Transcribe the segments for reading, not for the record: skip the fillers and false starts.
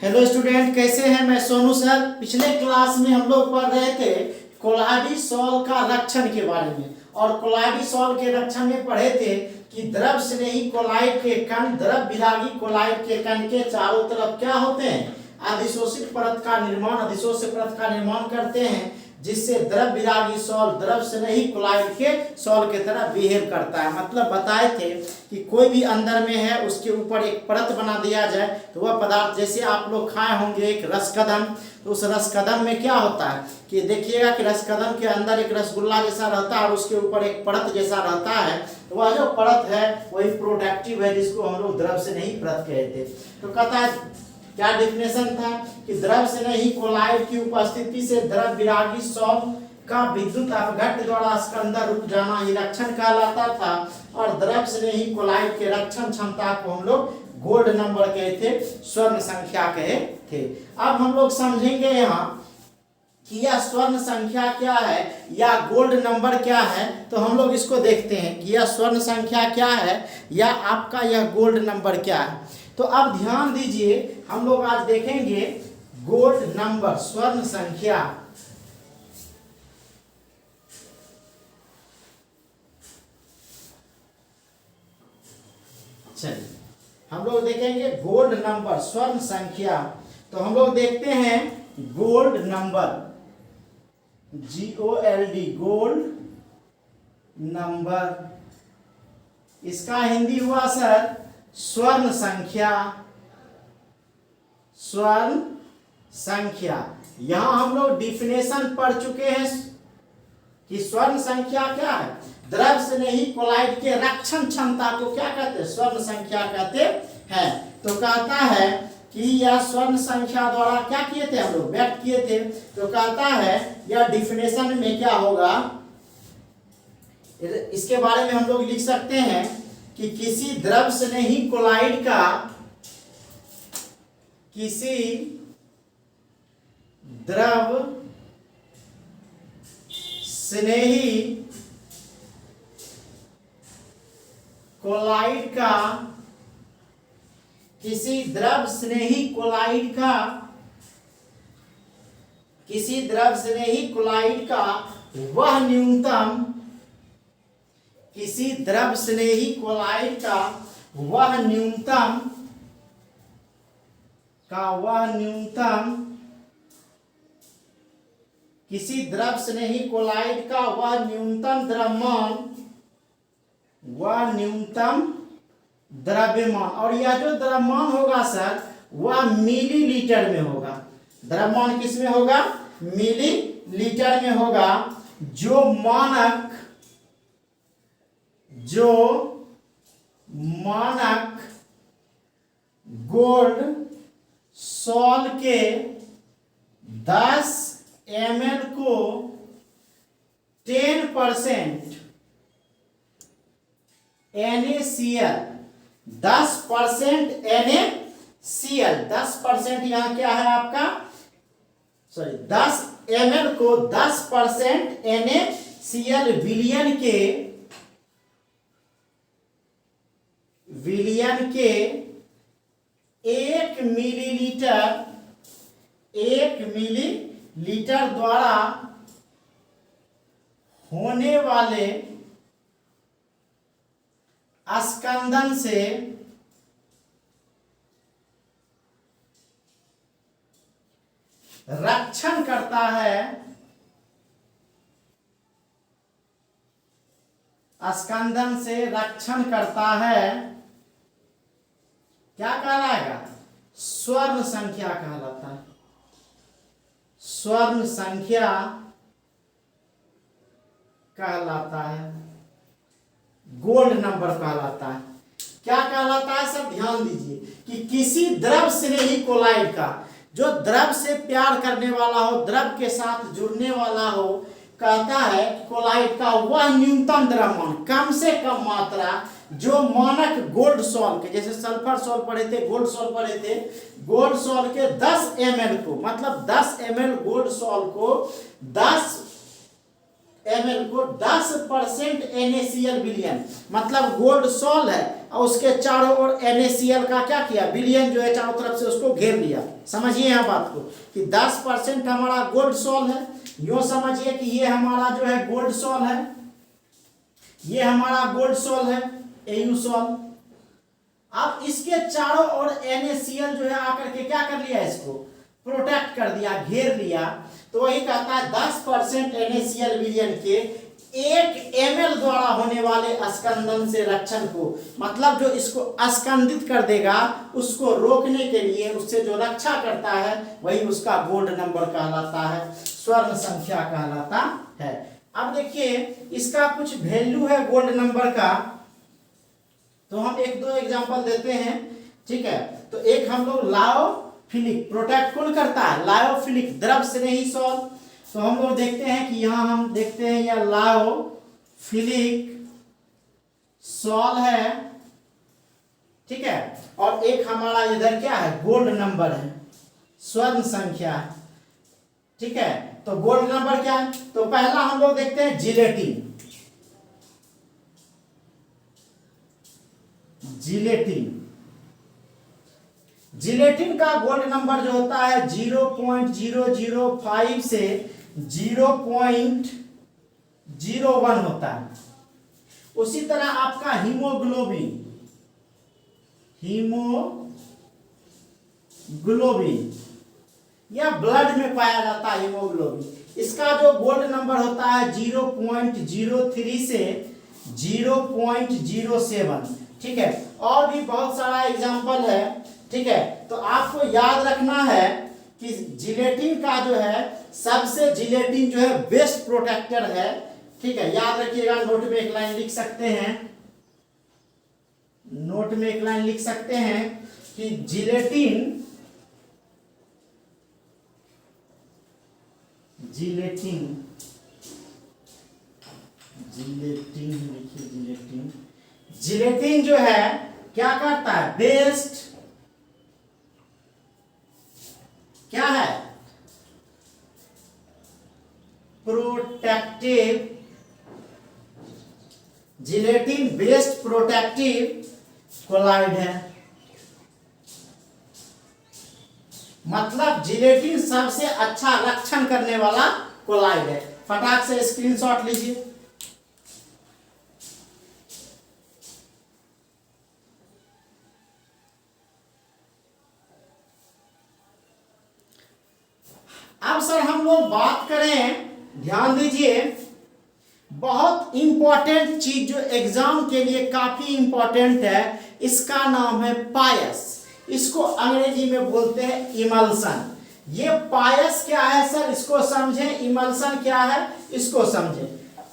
Hello student, कैसे हैं? मैं सोनू सर। पिछले क्लास में हम लोग पढ़ रहे थे कोलाइडी सॉल्व का रक्षण के बारे में। और कोलाइडी सॉल्व के रक्षण में पढ़े थे कि द्रव स्नेही कोलाइड के कण द्रव विरागी कोलाइड के कण के चारों तरफ क्या होते हैं? अधिशोषित परत का निर्माण, अधिशोषित परत का निर्माण करते हैं, जिससे द्रव विरागी सॉल्व द्रव स्नेही कोलाइड के सॉल्व की तरह बिहेव करता है। मतलब बताए थे कि कोई भी अंदर में है उसके ऊपर एक परत बना दिया जाए तो वह पदार्थ, जैसे आप लोग खाए होंगे एक रसकदम, तो उस रसकदम में क्या होता है कि देखिएगा कि रसकदम के अंदर एक रसगुल्ला जैसा रहता है और उसके ऊपर एक परत जैसा रहता है। तो वह जो परत है वही प्रोडक्टिव है, जिसको हम लोग द्रव स्नेही परत कहते। तो कहता है क्या डेफिनेशन था कि द्रव स्नेही कोलाइड की उपस्थिति से द्रव विरागी सॉल्व का विद्युत अपघट्य द्वारा स्कंदन रुक जाना ही रक्षण कहलाता था। और द्रव स्नेही कोलाइड के रक्षण क्षमता को हम लोग गोल्ड नंबर कहे थे, स्वर्ण संख्या कहे थे। अब हम लोग समझेंगे यहाँ कि यह स्वर्ण संख्या क्या है या गोल्ड नंबर क्या है। तो हम लोग इसको देखते हैं कि यह स्वर्ण संख्या क्या है या आपका यह गोल्ड नंबर क्या है। तो अब ध्यान दीजिए, हम लोग आज देखेंगे गोल्ड नंबर, स्वर्ण संख्या। चलिए हम लोग देखेंगे गोल्ड नंबर, स्वर्ण संख्या। तो हम लोग देखते हैं gold number, GOLD, gold number. इसका हिंदी हुआ सर स्वर्ण संख्या। स्वर्ण संख्या, यहां हम लोग डिफिनेशन पढ़ चुके हैं कि स्वर्ण संख्या क्या है। द्रव स्नेही कोलाइड के रक्षण क्षमता को क्या कहते हैं? स्वर्ण संख्या कहते हैं। तो कहता है कि यह स्वर्ण संख्या द्वारा क्या किए थे, हम लोग व्यक्त किए थे। तो कहता है यह डिफिनेशन में क्या होगा, इसके बारे में हम लोग लिख सकते हैं कि किसी द्रव स्नेही कोलाइड का, किसी द्रव स्नेही कोलाइड का, किसी द्रव स्नेही कोलाइड का, किसी द्रव स्नेही कोलाइड का वह न्यूनतम, किसी द्रव स्नेही कोलाइड का वह न्यूनतम किसी द्रव स्नेही कोलाइड का वह न्यूनतम द्रव्यमान, वह न्यूनतम द्रव्यमान। और यह जो द्रव्यमान होगा सर वह मिलीलीटर में होगा। द्रव्यमान किस में होगा? मिलीलीटर में होगा। जो मानक गोल्ड सॉल्व के 10 ml को 10% NaCl, 10% NaCl, 10% यहाँ क्या है आपका, सॉरी 10 ml को 10% NaCl विलियन के 1 मिलीलीटर द्वारा होने वाले स्कंदन से रक्षण करता है, स्कंदन से रक्षण करता है। क्या कहलाएगा? स्वर्ण संख्या कहलाता है। स्वर्ण संख्या कहलाता है, गोल्ड नंबर कहलाता है। क्या कहलाता है सब ध्यान दीजिए कि किसी द्रव स्नेही कोलाइड का, जो द्रव से प्यार करने वाला हो, द्रव के साथ जुड़ने वाला हो, कहता है कोलाइड का वह न्यूनतम द्रव्यमान, कम से कम मात्रा, जो मानक गोल्ड सॉल्व के, जैसे सल्फर सॉल्व पढ़े थे, गोल्ड सॉल्व पढ़े थे, गोल्ड सॉल्व के 10 ml को, मतलब 10 ml गोल्ड सॉल्व को 10 ml को 10% NaCl बिलियन, मतलब गोल्ड सॉल है और उसके चारों ओर NaCl का क्या किया, बिलियन जो है चारों तरफ से उसको घेर लिया। समझिए यहाँ बात को कि 10% हमारा गोल्ड सॉल है, यूं समझिए कि ये हमारा जो है गोल्ड सॉल है, ये हमारा गोल्ड सॉल है Au सॉल। अब इसके चारों ओर NaCl जो है आकर के क्या कर लिया, इसको प्रोटेक्ट कर दिया, घेर लिया। तो वही कहता है 10% NaCl विलयन के 1 ml द्वारा होने वाले स्कंदन से रक्षण को, मतलब जो इसको स्कंदित कर देगा उसको रोकने के लिए उससे जो रक्षा करता है वही उसका गोल्ड नंबर कहलाता है, स्वर्ण संख्या कहलाता है। अब देखिए इसका कुछ वैल्यू है गोल्ड नंबर का, तो हम एक दो एग्जांपल देते हैं, ठीक है। तो एक हम लोग लायोफिलिक, प्रोटेक्ट कौन करता है, लायोफिलिक द्रव स्नेही सॉल। तो हम लोग देखते हैं कि यहाँ हम देखते हैं यह लायोफिलिक सॉल है, ठीक है। और एक हमारा इधर क्या है, गोल्ड नंबर है, स्वर्ण संख्या है, ठीक है। तो गोल्ड नंबर क्या है, तो पहला हम लोग देखते हैं जिलेटिन। जिलेटिन का गोल्ड नंबर जो होता है 0.005 से 0.01 होता है। उसी तरह आपका हीमोग्लोबिन या ब्लड में पाया जाता है हीमोग्लोबिन, इसका जो गोल्ड नंबर होता है 0.03 से 0.07, ठीक है। और भी बहुत सारा एग्जाम्पल है, ठीक है। तो आपको याद रखना है कि जिलेटिन का जो है सबसे, जिलेटिन जो है बेस्ट प्रोटेक्टर है, ठीक है। याद रखिएगा, नोट में एक लाइन लिख सकते हैं, नोट में एक लाइन लिख सकते हैं कि जिलेटिन जिलेटिन जो है क्या करता है, बेस्ट क्या है, protective, gelatin best protective colloid है। मतलब जिलेटिन सबसे अच्छा रक्षण करने वाला कोलाइड है। फटाक से स्क्रीनशॉट लीजिए। अब सर हम लोग बात करें, ध्यान दीजिए, बहुत इंपॉर्टेंट चीज जो एग्जाम के लिए काफी इंपॉर्टेंट है, इसका नाम है पायस। इसको अंग्रेजी में बोलते हैं इमल्सन। ये पायस क्या है सर, इसको समझें। इमल्सन क्या है इसको समझें।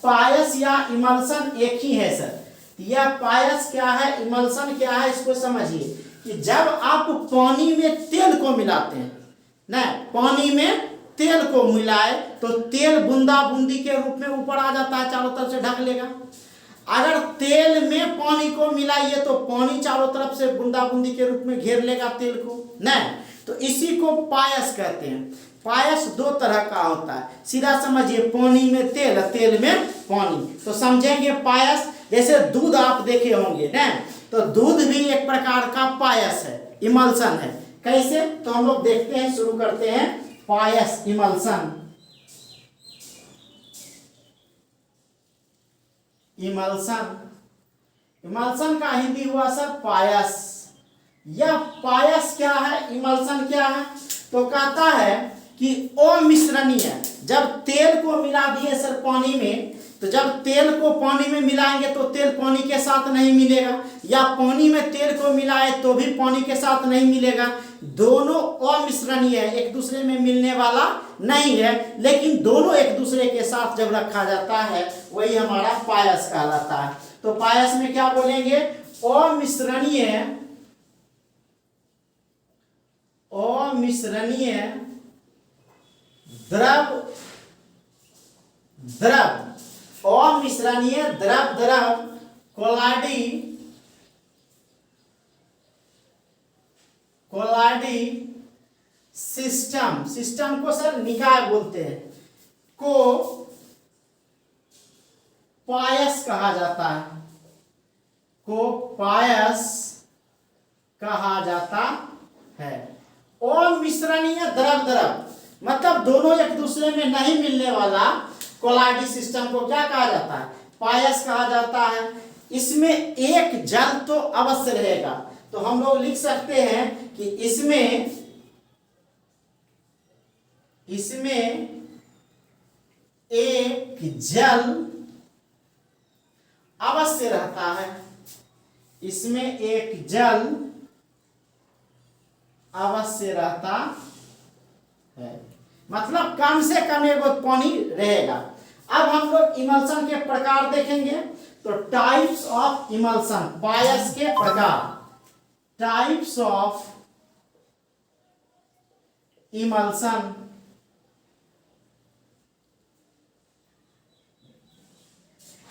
पायस या इमल्सन एक ही है सर। यह पायस क्या है, इमल्सन क्या है, इसको समझिए कि जब आप पानी में तेल को मिलाते हैं ना, पानी में तेल को मिलाए तो तेल बूंदा बूंदी के रूप में ऊपर आ जाता है, चारों तरफ से ढक लेगा। अगर तेल में पानी को मिलाइए तो पानी चारों तरफ से बूंदा बूंदी के रूप में घेर लेगा तेल को, नहीं। तो इसी को पायस कहते हैं। पायस दो तरह का होता है, सीधा समझिए, पानी में तेल, तेल में पानी। तो समझेंगे पायस, जैसे दूध आप देखे होंगे ना, तो दूध भी एक प्रकार का पायस है, इमल्सन है। कैसे, तो हम लोग देखते हैं, शुरू करते हैं। पायस, इमल्सन, इमल्सन का हिंदी हुआ सर पायस। यह पायस क्या है, इमल्सन क्या है, तो कहता है कि अमिश्रणीय। जब तेल को मिला दिए सर पानी में, तो जब तेल को पानी में मिलाएंगे तो तेल पानी के साथ नहीं मिलेगा, या पानी में तेल को मिलाए तो भी पानी के साथ नहीं मिलेगा। दोनों अमिश्रणीय है, एक दूसरे में मिलने वाला नहीं है, लेकिन दोनों एक दूसरे के साथ जब रखा जाता है वही हमारा पायस कहलाता है। तो पायस में क्या बोलेंगे, अमिश्रणीय द्रव अमिश्रणीय द्रव कोलाडी सिस्टम को सर निकाय बोलते हैं, को पायस कहा जाता है, को पायस कहा जाता है। अमिश्रणीय द्रव द्रव मतलब दोनों एक दूसरे में नहीं मिलने वाला कोलाइडी सिस्टम को क्या कहा जाता है? पायस कहा जाता है। इसमें एक जल तो अवश्य रहेगा, तो हम लोग लिख सकते हैं कि इसमें एक जल अवश्य रहता है, इसमें एक जल अवश्य रहता है, मतलब कम से कम एक पानी रहेगा। अब हम लोग इमल्शन के प्रकार देखेंगे, तो टाइप्स ऑफ इमल्शन, पायस के प्रकार, types of emulsion.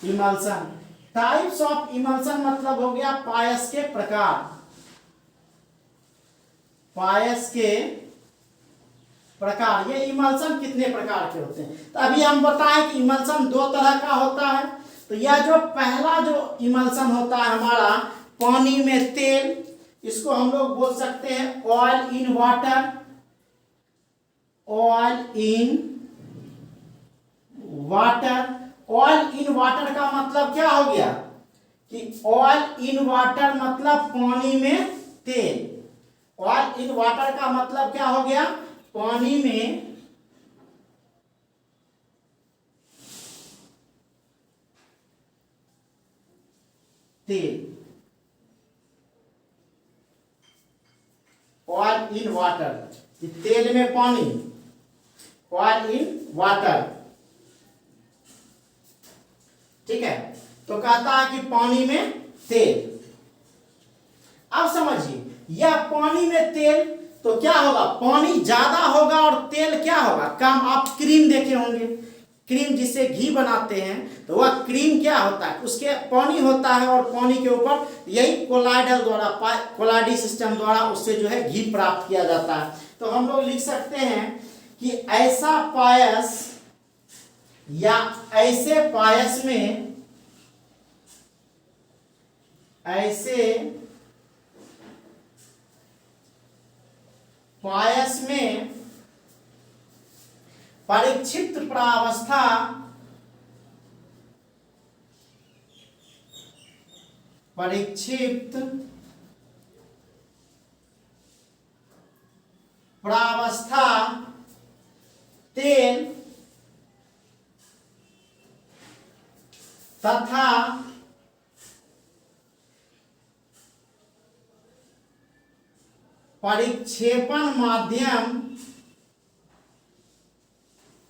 Emulsion, types of emulsion मतलब हो गया पायस के प्रकार, पायस के प्रकार। ये इमल्शन कितने प्रकार के होते हैं? तो अभी हम बताएं कि इमल्शन दो तरह का होता है। तो यह जो पहला जो इमल्शन होता है हमारा पानी में तेल, इसको हम लोग बोल सकते हैं oil in water, oil in water. Oil in water का मतलब क्या हो गया कि ऑयल इन वाटर मतलब पानी में तेल। ऑयल इन वाटर का मतलब क्या हो गया? पानी में तेल, ऑयल इन वाटर, तेल में पानी, ऑयल इन वाटर, ठीक है। तो कहता है कि पानी में तेल। अब समझिए, यह पानी में तेल तो क्या होगा? पानी ज्यादा होगा और तेल क्या होगा? कम। आप क्रीम देखे होंगे, क्रीम जिससे घी बनाते हैं, तो वह क्रीम क्या होता है? उसके पानी होता है और पानी के ऊपर यही कोलाइडल द्वारा, कोलाइडी सिस्टम द्वारा उससे जो है घी प्राप्त किया जाता है। तो हम लोग लिख सकते हैं कि ऐसा पायस या ऐसे पायस में, ऐसे पायस में परिक्षिप्त प्रावस्था, परिक्षिप्त प्रावस्था तेल तथा परिक्षेपण माध्यम,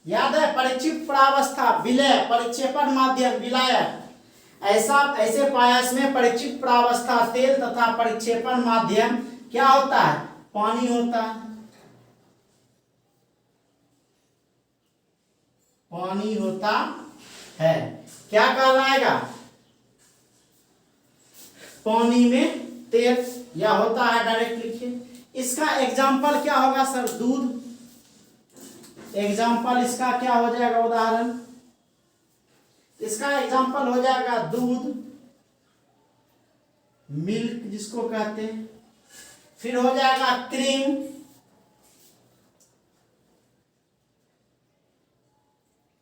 याद है परिक्षिप्त प्रावस्था विलय, परिक्षेपण माध्यम विलायक। ऐसे पायस में परिक्षिप्त प्रावस्था तेल तथा परिक्षेपण माध्यम क्या होता है? पानी होता है, पानी होता है। क्या कहलाएगा? पानी में तेल, या होता है डायरेक्ट लिखिए। इसका एग्जाम्पल क्या होगा सर? दूध। एग्जाम्पल इसका क्या हो जाएगा? उदाहरण इसका एग्जाम्पल हो जाएगा दूध, मिल्क जिसको कहते हैं। फिर हो जाएगा क्रीम,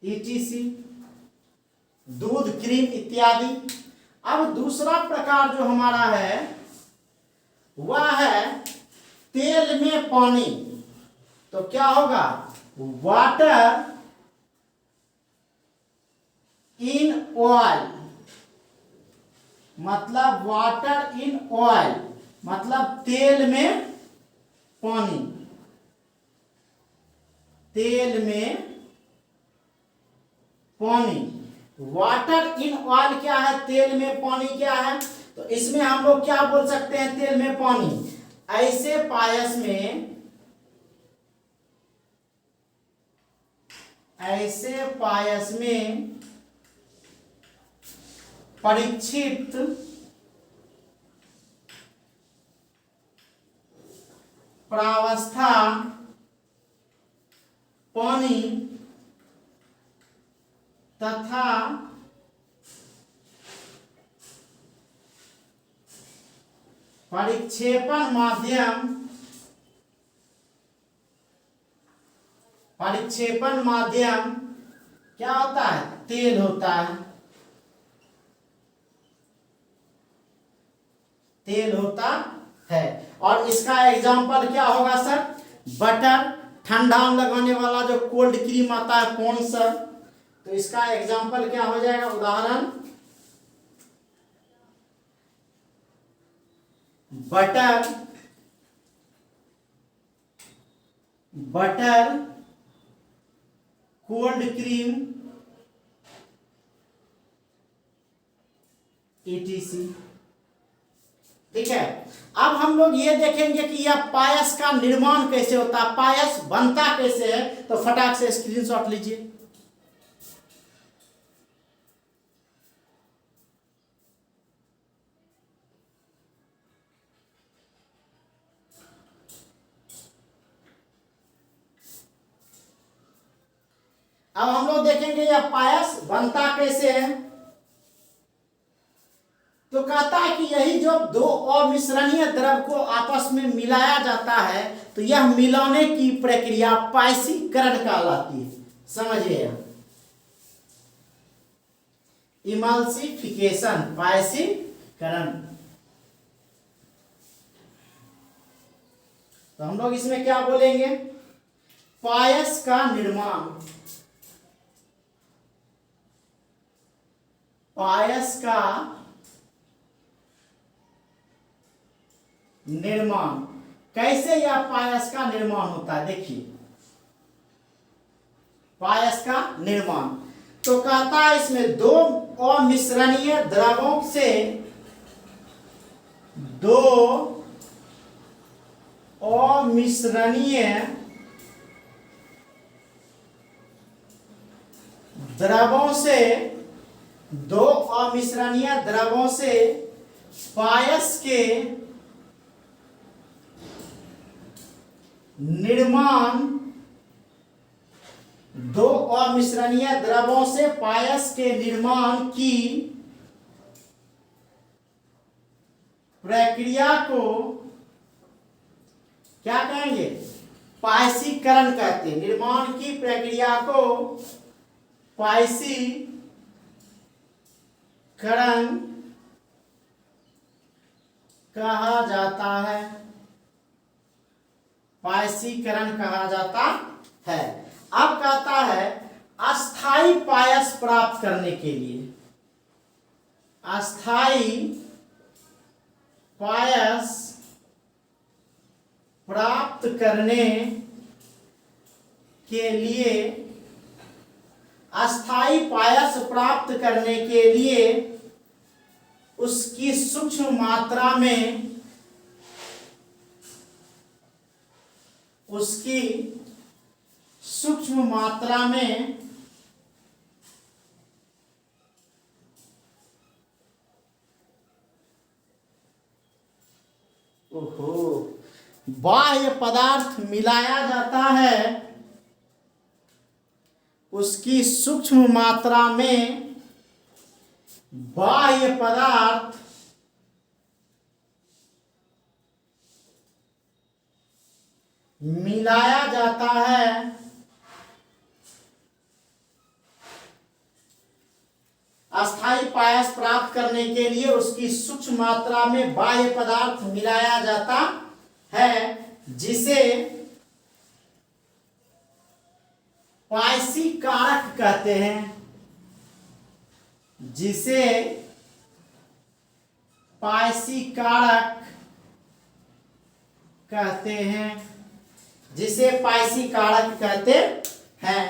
ETC, दूध, क्रीम इत्यादि। अब दूसरा प्रकार जो हमारा है वह है तेल में पानी। तो क्या होगा? वाटर इन ऑयल, मतलब वाटर इन ऑयल मतलब तेल में पानी, तेल में पानी। वाटर इन ऑयल क्या है? तेल में पानी क्या है? तो इसमें हम लोग क्या बोल सकते हैं? तेल में पानी। ऐसे पायस में, ऐसे पायस में परिक्षिप्त प्रावस्था पानी तथा परिक्षेपण माध्यम, परिक्षेपण माध्यम क्या होता है? तेल होता है, तेल होता है। और इसका एग्जाम्पल क्या होगा सर? बटर, ठंडा लगाने वाला जो कोल्ड क्रीम आता है कौन सा, तो इसका एग्जाम्पल क्या हो जाएगा? उदाहरण butter, butter cold cream ETC। ठीक है, अब हम लोग ये देखेंगे कि यह पायस का निर्माण कैसे होता है, पायस बनता कैसे है। तो फटाक से स्क्रीनशॉट लीजिए। अब हम लोग देखेंगे यह पायस बनता कैसे है। तो कहता है कि यही जो दो अमिश्रणीय द्रव को आपस में मिलाया जाता है, तो यह मिलाने की प्रक्रिया पायसीकरण कहलाती है। समझिए, इमल्सिफिकेशन, पायसीकरण। तो हम लोग इसमें क्या बोलेंगे? पायस का निर्माण, पायस का निर्माण। कैसे यह पायस का निर्माण होता है? देखिए, पायस का निर्माण तो कहता है इसमें दो अमिश्रणीय द्रवों से, दो अमिश्रणीय द्रवों से, दो अमिश्रणीय द्रवों से पायस के निर्माण, दो अमिश्रणीय द्रवों से पायस के निर्माण की प्रक्रिया को क्या कहेंगे? पायसीकरण कहते हैं। निर्माण की प्रक्रिया को पायसीकरण कहा जाता है, पायसीकरण कहा जाता है। अब कहता है अस्थाई पायस प्राप्त करने के लिए, अस्थाई पायस प्राप्त करने के लिए, अस्थाई पायस प्राप्त करने के लिए उसकी सूक्ष्म मात्रा में, उसकी सूक्ष्म मात्रा में बाह्य पदार्थ मिलाया जाता है, उसकी सूक्ष्म मात्रा में बाह्य पदार्थ मिलाया जाता है, अस्थाई पायस प्राप्त करने के लिए उसकी सूक्ष्म मात्रा में बाह्य पदार्थ मिलाया जाता है, जिसे पायसीकारक कहते हैं, जिसे पायसीकारक कहते हैं, जिसे पायसीकारक कहते हैं।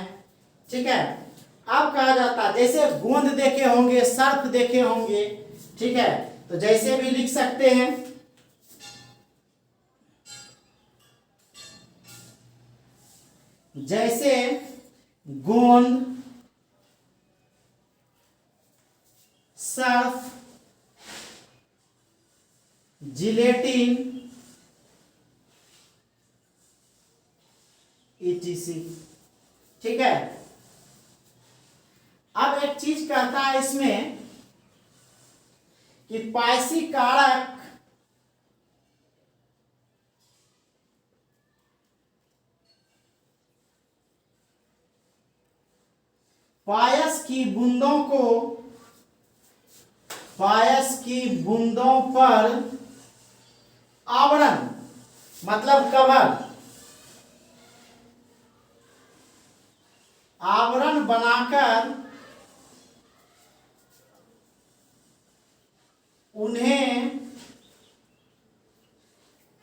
ठीक है, अब कहा जाता है जैसे गोंद देखे होंगे, सर्फ देखे होंगे, ठीक है, तो जैसे भी लिख सकते हैं, जैसे गोंद, सर्फ, जिलेटिन ETC। ठीक है, अब एक चीज कहता है इसमें कि पायसीकारक पायस की बूंदों पर आवरण मतलब कवर, आवरण बनाकर उन्हें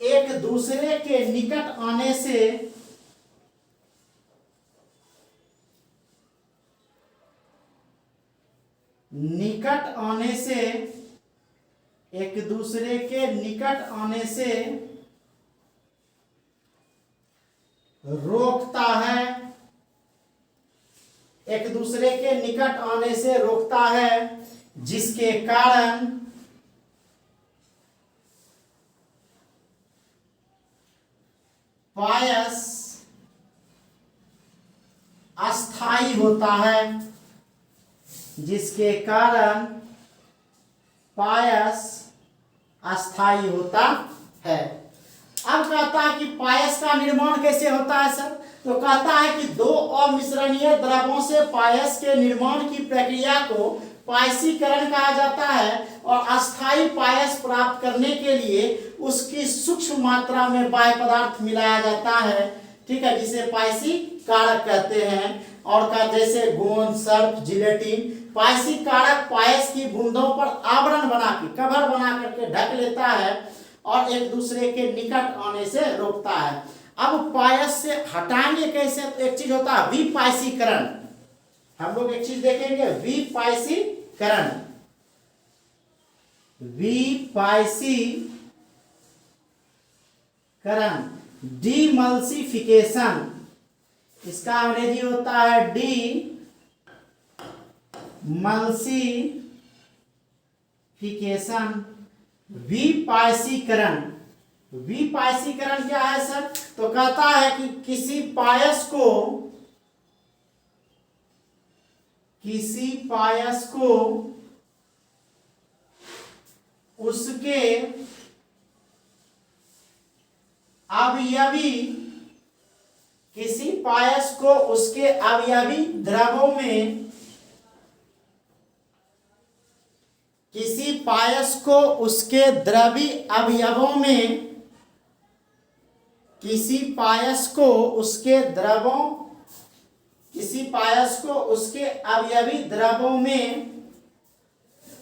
एक दूसरे के निकट आने से एक दूसरे के निकट आने से रोकता है, एक दूसरे के निकट आने से रोकता है, जिसके कारण पायस अस्थाई होता है, जिसके कारण पायस अस्थाई होता है। अब कहता है कि पायस का निर्माण कैसे होता है सर? तो कहता है कि दो अमिश्रणीय द्रवों से पायस के निर्माण की प्रक्रिया को पायसीकरण कहा जाता है, और अस्थाई पायस प्राप्त करने के लिए उसकी सूक्ष्म मात्रा में बाह्य पदार्थ मिलाया जाता है, ठीक है, जिसे पायसी कारक कहते हैं। और का जैसे गोंद, सर्फ, जिलेटिन, पायसी कारक पायस की बूंदों पर आवरण बना के, कवर बना करके ढक लेता है और एक दूसरे के निकट आने से रोकता है। अब पायस से हटाएंगे कैसे? तो एक चीज होता है विपायसीकरण, हम लोग एक चीज देखेंगे विपायसीकरण। विपायसीकरण, डीमल्सिफिकेशन, इसका अंग्रेजी होता है डीमल्सिफिकेशन। विपायसीकरण, विपायसीकरण क्या है सर? तो कहता है कि किसी पायस को उसके अवयवी, किसी पायस को उसके अवयवी द्रवों में, किसी पायस को उसके द्रवी अवयवों में, किसी पायस को उसके अवयवी द्रवों में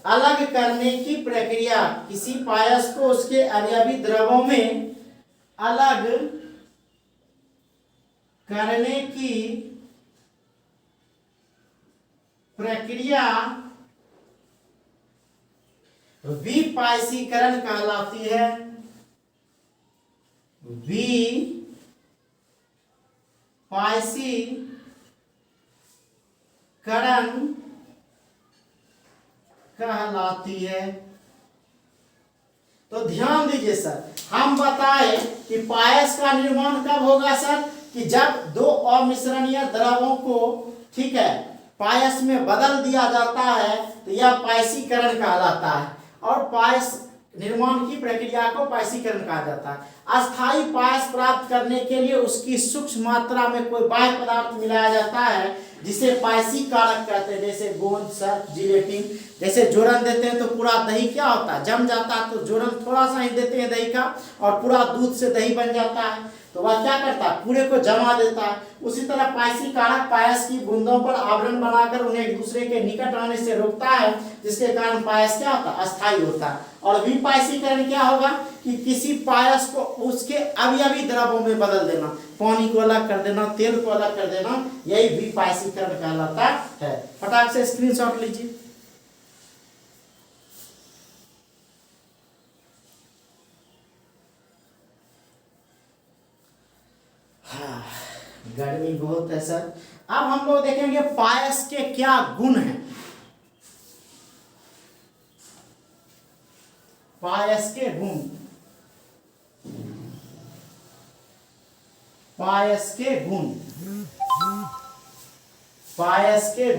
अलग करने की प्रक्रिया, किसी पायस को उसके अवयवी द्रवों में अलग करने की प्रक्रिया विपायसीकरण कहलाती है। विपायसीकरण कहलाती है। तो ध्यान दीजिए सर, हम बताए कि पायस का निर्माण कब होगा सर? कि जब दो अमिश्रणीय द्रवों को, ठीक है, पायस में बदल दिया जाता है, तो यह पायसीकरण कहलाता है, और पायस निर्माण की प्रक्रिया को पायसीकरण कहा जाता है। अस्थाई पायस प्राप्त करने के लिए उसकी सूक्ष्म मात्रा में कोई बाह्य पदार्थ मिलाया जाता है, जिसे पायसी कारक कहते हैं, जैसे गोंद, सर्फ, जिलेटिन। जैसे जोरन देते हैं तो पूरा दही क्या होता है, जम जाता है, तो जोरन थोड़ा सा ही देते हैं दही का, और पूरा दूध से दही बन जाता है, तो वह क्या करता है, पूरे को जमा देता है। उसी तरह पायसी कारक पायस की बूंदों पर आवरण बनाकर उन्हें एक दूसरे के निकट आने से रोकता है, जिसके कारण पायस क्या होता है, अस्थाई होता है। और विपायसीकरण क्या होगा कि किसी पायस को उसके अवयवी द्रवों में बदल देना, पानी को अलग कर देना, तेल को अलग कर देना, यही विपायसीकरण कहलाता है। फटाक से स्क्रीनशॉट लीजिए। गर्मी बहुत है सर। अब हम लोग देखेंगे पायस के क्या गुण हैं। पायस के गुण, पायस के गुण, पायस के गुण।